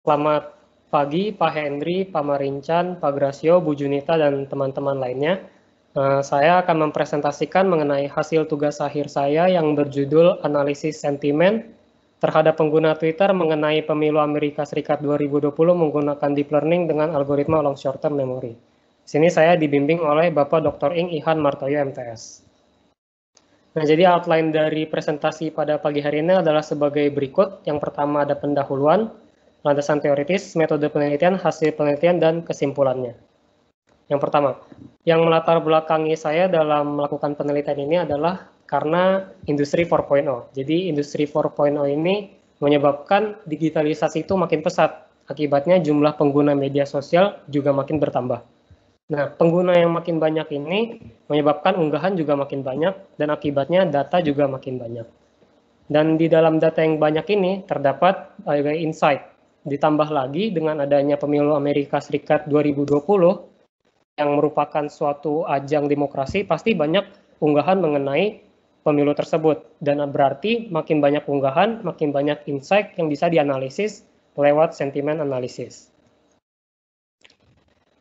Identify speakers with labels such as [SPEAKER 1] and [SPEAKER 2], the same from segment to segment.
[SPEAKER 1] Selamat pagi Pak Henry, Pak Marincan, Pak Gracio, Bu Junita, dan teman-teman lainnya. Saya akan mempresentasikan mengenai hasil tugas akhir saya yang berjudul Analisis Sentimen terhadap pengguna Twitter mengenai pemilu Amerika Serikat 2020 menggunakan Deep Learning dengan algoritma Long Short Term Memory. Di sini saya dibimbing oleh Bapak Dr. Ing Ihan Martoyo, MTS. Nah, jadi outline dari presentasi pada pagi hari ini adalah sebagai berikut. Yang pertama ada pendahuluan, landasan teoritis, metode penelitian, hasil penelitian, dan kesimpulannya. Yang pertama, yang melatar belakangi saya dalam melakukan penelitian ini adalah karena industri 4.0. Jadi industri 4.0 ini menyebabkan digitalisasi itu makin pesat. Akibatnya jumlah pengguna media sosial juga makin bertambah. Nah, pengguna yang makin banyak ini menyebabkan unggahan juga makin banyak, dan akibatnya data juga makin banyak. Dan di dalam data yang banyak ini terdapat berbagai insight. Ditambah lagi dengan adanya pemilu Amerika Serikat 2020 yang merupakan suatu ajang demokrasi, pasti banyak unggahan mengenai pemilu tersebut. Dan berarti makin banyak unggahan, makin banyak insight yang bisa dianalisis lewat sentimen analisis.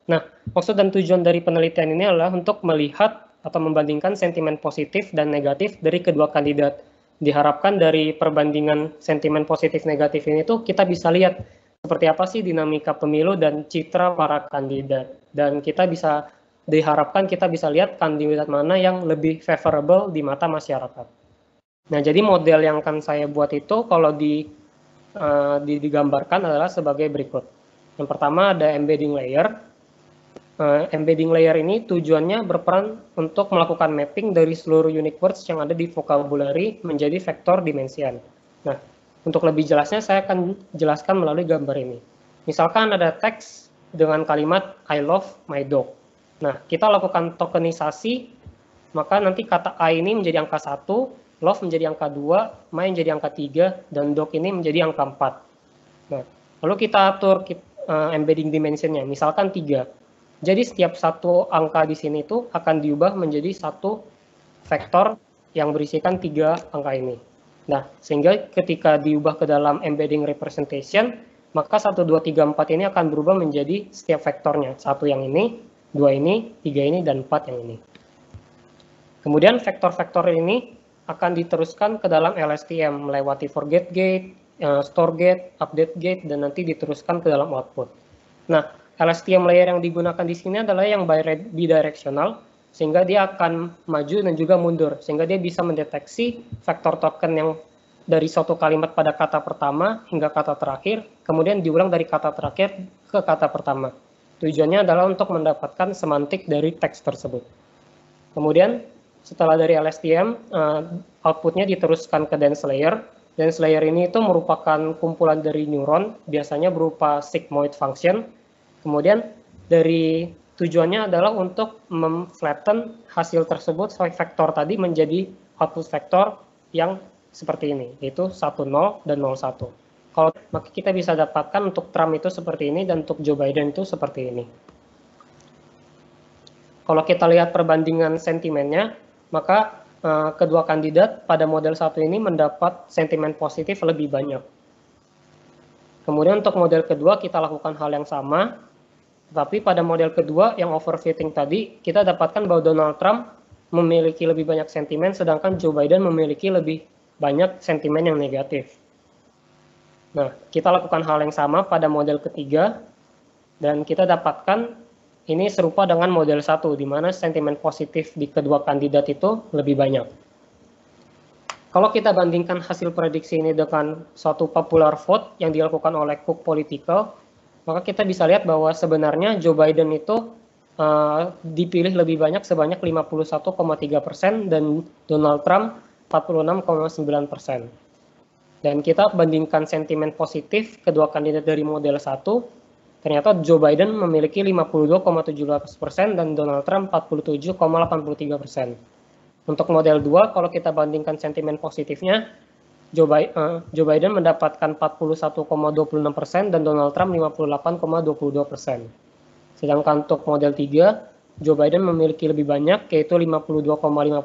[SPEAKER 1] Nah, maksud dan tujuan dari penelitian ini adalah untuk melihat atau membandingkan sentimen positif dan negatif dari kedua kandidat. Diharapkan dari perbandingan sentimen positif negatif ini tuh kita bisa lihat seperti apa sih dinamika pemilu dan citra para kandidat. Dan diharapkan kita bisa lihat kandidat mana yang lebih favorable di mata masyarakat. Nah, jadi model yang akan saya buat itu kalau digambarkan adalah sebagai berikut. Yang pertama ada embedding layer. Embedding layer ini tujuannya berperan untuk melakukan mapping dari seluruh unique words yang ada di vocabulary menjadi vektor dimensian. Nah, untuk lebih jelasnya saya akan jelaskan melalui gambar ini. Misalkan ada teks dengan kalimat I love my dog. Nah, kita lakukan tokenisasi, maka nanti kata I ini menjadi angka 1, love menjadi angka 2, my menjadi angka 3, dan dog ini menjadi angka 4. Nah, lalu kita atur embedding dimensionnya, misalkan 3. Jadi setiap satu angka di sini itu akan diubah menjadi satu vektor yang berisikan 3 angka ini. Nah, sehingga ketika diubah ke dalam embedding representation, maka 1, 2, 3, 4 ini akan berubah menjadi setiap vektornya. 1 yang ini, 2 ini, 3 ini, dan 4 yang ini. Kemudian vektor-vektor ini akan diteruskan ke dalam LSTM melewati forget gate, store gate, update gate, dan nanti diteruskan ke dalam output. Nah, LSTM layer yang digunakan di sini adalah yang bidirectional, sehingga dia akan maju dan juga mundur, sehingga dia bisa mendeteksi vektor token yang dari suatu kalimat pada kata pertama hingga kata terakhir, kemudian diulang dari kata terakhir ke kata pertama. Tujuannya adalah untuk mendapatkan semantik dari teks tersebut. Kemudian setelah dari LSTM, outputnya diteruskan ke dense layer. Dense layer ini itu merupakan kumpulan dari neuron, biasanya berupa sigmoid function. Kemudian dari tujuannya adalah untuk memflatten hasil tersebut vektor tadi menjadi output vektor yang seperti ini, yaitu 10 dan 01. Kalau maka kita bisa dapatkan untuk Trump itu seperti ini dan untuk Joe Biden itu seperti ini. Kalau kita lihat perbandingan sentimennya, maka kedua kandidat pada model 1 ini mendapat sentimen positif lebih banyak. Kemudian untuk model kedua kita lakukan hal yang sama. Tapi pada model kedua yang overfitting tadi, kita dapatkan bahwa Donald Trump memiliki lebih banyak sentimen, sedangkan Joe Biden memiliki lebih banyak sentimen yang negatif. Nah, kita lakukan hal yang sama pada model ketiga, dan kita dapatkan ini serupa dengan model 1, di mana sentimen positif di kedua kandidat itu lebih banyak. Kalau kita bandingkan hasil prediksi ini dengan suatu popular vote yang dilakukan oleh Cook Political, maka kita bisa lihat bahwa sebenarnya Joe Biden itu dipilih lebih banyak sebanyak 51,3% dan Donald Trump 46,9%. Dan kita bandingkan sentimen positif kedua kandidat dari model 1, ternyata Joe Biden memiliki 52,17% dan Donald Trump 47,83%. Untuk model 2, kalau kita bandingkan sentimen positifnya, Joe Biden mendapatkan 41,26% dan Donald Trump 58,22%. Sedangkan untuk model 3, Joe Biden memiliki lebih banyak, yaitu 52,5%.